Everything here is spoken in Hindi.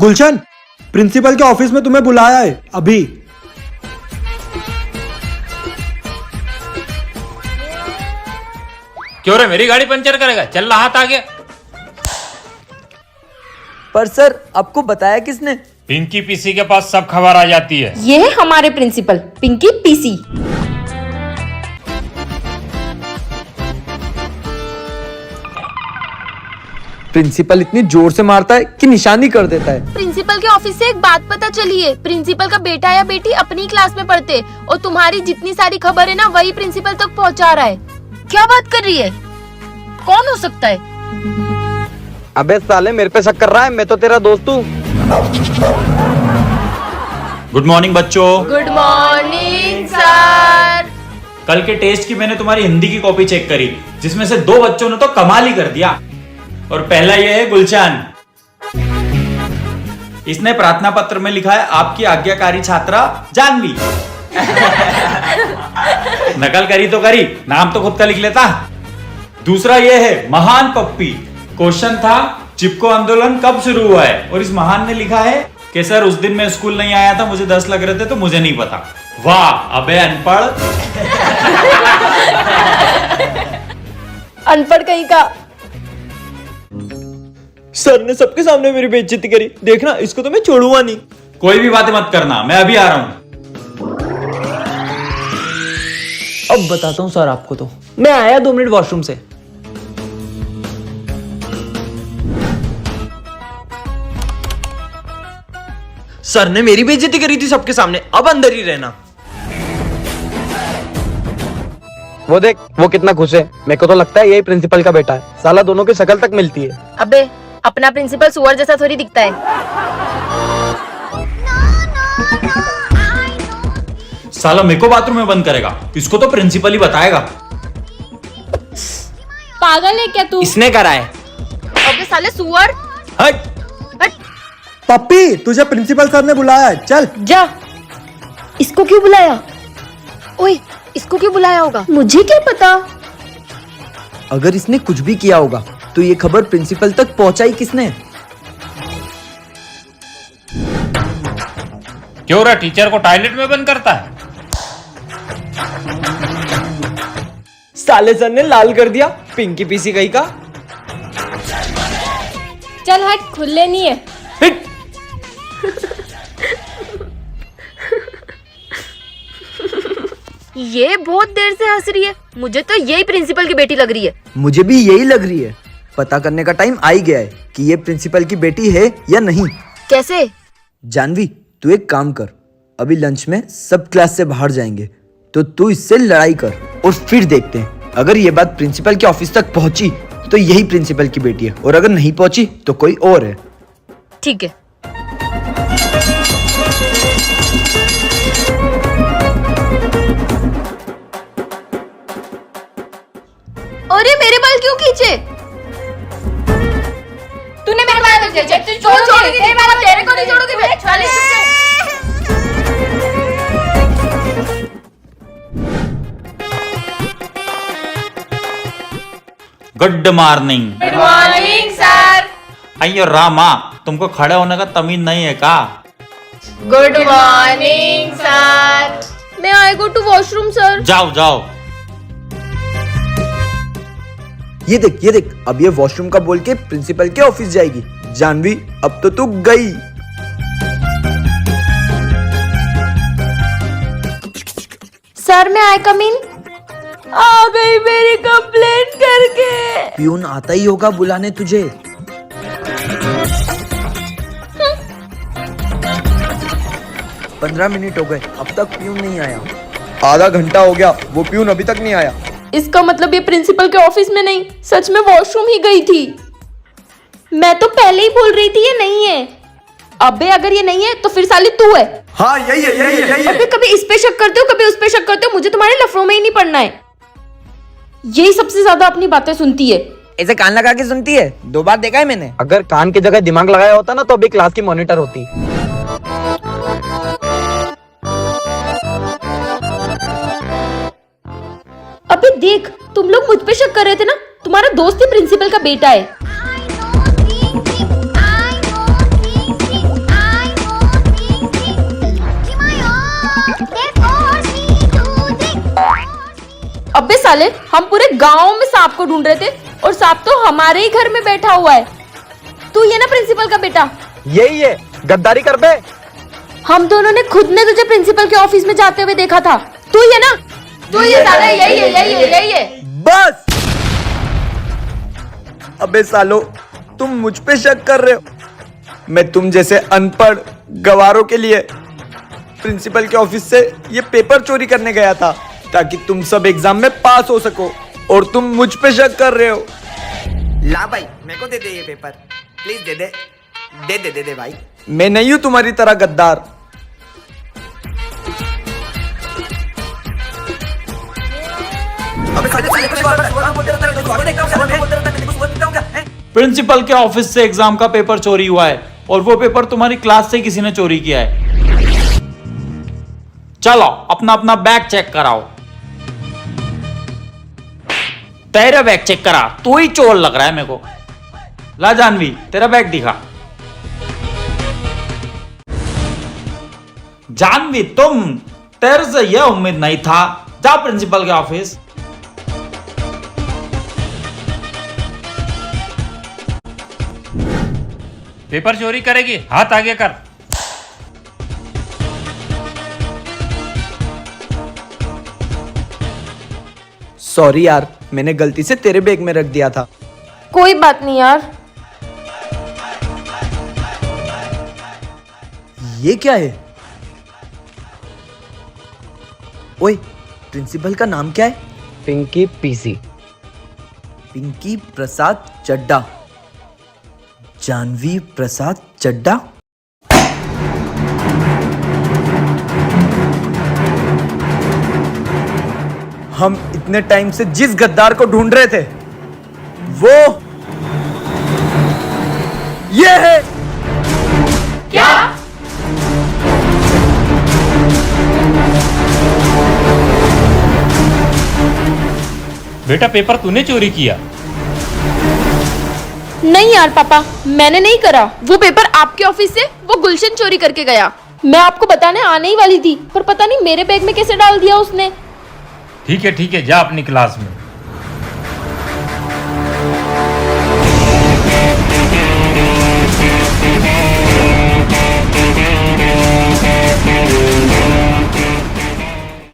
गुलशन, प्रिंसिपल के ऑफिस में तुम्हें बुलाया है अभी। क्यों रे, मेरी गाड़ी पंचर करेगा? चल रहा हाथ आगे। पर सर, आपको बताया किसने? पिंकी पीसी के पास सब खबर आ जाती है। ये है हमारे प्रिंसिपल पिंकी पीसी। प्रिंसिपल इतनी जोर से मारता है कि निशानी कर देता है। प्रिंसिपल के ऑफिस से एक बात पता चली है, प्रिंसिपल का बेटा या बेटी अपनी क्लास में पढ़ते और तुम्हारी जितनी सारी खबर है ना वही प्रिंसिपल तक पहुंचा रहा है। क्या बात कर रही है? कौन हो सकता है? अबे साले, मेरे पे शक कर रहा है? मैं तो तेरा दोस्त हूँ। गुड मॉर्निंग बच्चों। Good morning sir. कल के टेस्ट की मैंने तुम्हारी हिंदी की कॉपी चेक करी, जिसमें से 2 बच्चों ने तो कमाल ही कर दिया। और पहला ये है गुलशन। इसने प्रार्थना पत्र में लिखा है आपकी आज्ञाकारी छात्रा जानवी। नकल करी तो करी, नाम तो खुद का लिख लेता। दूसरा ये है महान पप्पी। क्वेश्चन था चिपको आंदोलन कब शुरू हुआ है, और इस महान ने लिखा है कि सर उस दिन मैं स्कूल नहीं आया था, मुझे 10 लग रहे थे तो मुझे नहीं पता। वाह अबे अनपढ़। अनपढ़ कहीं का। सर ने सबके सामने मेरी बेइज्जती करी, देखना इसको तो मैं छोड़ूंगा नहीं। कोई भी बातें मत करना, मैं अभी आ रहा हूं। अब बताता हूँ सर आपको, तो मैं आया 2 मिनट वॉशरूम से। सर ने मेरी बेइज्जती करी थी सबके सामने, अब अंदर ही रहना। वो देख, वो कितना खुश है। मेरे को तो लगता है यही प्रिंसिपल का बेटा है। साला दोनों की शक्ल तक मिलती है। अबे अपना प्रिंसिपल सुअर जैसा थोड़ी दिखता है। साला मेरे को बाथरूम में बंद करेगा, इसको तो प्रिंसिपल ही बताएगा। पागल है क्या तू? इसने करा है। अबे साले सुअर। हट। पप्पी, तुझे प्रिंसिपल सर ने बुलाया है, चल। जा। इसको क्यों बुलाया? ओए, इसको क्यों बुलाया होगा? मुझे क्या पता। अगर इसने कुछ भी किया होगा तो ये खबर प्रिंसिपल तक पहुंचाई किसने? क्यों रे, टीचर को टॉयलेट में बंद करता है? साले सर ने लाल कर दिया, पिंकी पीसी कहीं का। चल हट, खुले नहीं है। हिट। ये बहुत देर से हंस रही है, मुझे तो यही प्रिंसिपल की बेटी लग रही है। मुझे भी यही लग रही है। पता करने का टाइम आ ही गया है कि ये प्रिंसिपल की बेटी है या नहीं। कैसे? जानवी, तू एक काम कर, अभी लंच में सब क्लास से बाहर जाएंगे, तो तू इससे लड़ाई कर और फिर देखते हैं। अगर ये बात प्रिंसिपल के ऑफिस तक पहुंची तो यही प्रिंसिपल की बेटी है, और अगर नहीं पहुंची तो कोई और है। ठीक है। अरे मेरे बाल क्यों खींचे? तूने मेरे बाल खींचे। छोड़ूंगी, तेरे को नहीं छोड़ूंगी मैं। चल good morning. Good morning sir. अयो रामा, तुमको खड़े होने का तमीज नहीं है का? Good morning sir. मैं आई गो टू वॉशरूम सर। जाओ जाओ। ये देख, अब ये वॉशरूम का बोल के प्रिंसिपल के ऑफिस जाएगी। जानवी, अब तो तू गई। सर मैं आई कम इन? आ गई मेरी कंप्लेंट करके। प्यून आता ही होगा बुलाने तुझे। पंद्रह मिनट हो गए, अब तक प्यून नहीं आया। आधा घंटा हो गया, वो प्यून अभी तक नहीं आया। इसका मतलब ये प्रिंसिपल के ऑफिस में नहीं, सच में वॉशरूम ही गई थी। मैं तो पहले ही बोल रही थी ये नहीं है। अबे अगर ये नहीं है तो फिर साली तू है। हाँ यही है। अबे कभी इस पे शक करते हो, कभी उस पे शक करते हो। मुझे तुम्हारे लफड़ों में ही नहीं पड़ना है। यही सबसे ज्यादा अपनी बातें सुनती है। ऐसे कान लगा के सुनती है, 2 बार देखा है मैंने। अगर कान की जगह दिमाग लगाया होता ना तो अभी क्लास की मॉनिटर होती। अबे देख, तुम लोग मुझ पे शक कर रहे थे ना, तुम्हारा दोस्त ही प्रिंसिपल का बेटा है। अबे साले, हम पूरे गांव में सांप को ढूंढ रहे थे और सांप तो हमारे ही घर में बैठा हुआ है। तू ये ना प्रिंसिपल का बेटा? यही है, गद्दारी कर बे। हम दोनों ने खुद ने तुझे प्रिंसिपल के ऑफिस में जाते हुए देखा था। तू ये ना? तू ये साला, यही है। बस। अबे सालो, तुम मुझ पे शक कर रहे हो? मैं तुम जैसे अनपढ़ गवारों के लिए प्रिंसिपल के ऑफिस से ये पेपर चोरी करने गया था ताकि तुम सब एग्जाम में पास हो सको, और तुम मुझ पे शक कर रहे हो। ला भाई, मेरे को दे दे ये पेपर, प्लीज दे दे भाई। मैं नहीं हूं तुम्हारी तरह गद्दार। प्रिंसिपल के ऑफिस से एग्जाम का पेपर चोरी हुआ है और वो पेपर तुम्हारी क्लास से किसी ने चोरी किया है। चलो अपना अपना बैग चेक कराओ। तेरा बैग चेक करा, तू ही चोर लग रहा है मेरे को। ला जानवी, तेरा बैग दिखा। जानवी, तुम, तेरे से यह उम्मीद नहीं था। जा प्रिंसिपल के ऑफिस। पेपर चोरी करेगी, हाथ आगे कर। सॉरी यार, मैंने गलती से तेरे बैग में रख दिया था। कोई बात नहीं यार। ये क्या है? ओए, प्रिंसिपल का नाम क्या है? पिंकी पीसी। पिंकी प्रसाद चड्डा। जानवी प्रसाद चड्डा। हम इतने टाइम से जिस गद्दार को ढूंढ रहे थे वो ये है। क्या? बेटा पेपर तूने चोरी किया? नहीं यार पापा, मैंने नहीं करा। वो पेपर आपके ऑफिस से वो गुलशन चोरी करके गया। मैं आपको बताने आने ही वाली थी, पर पता नहीं मेरे बैग में कैसे डाल दिया उसने। ठीक है जा अपनी क्लास में।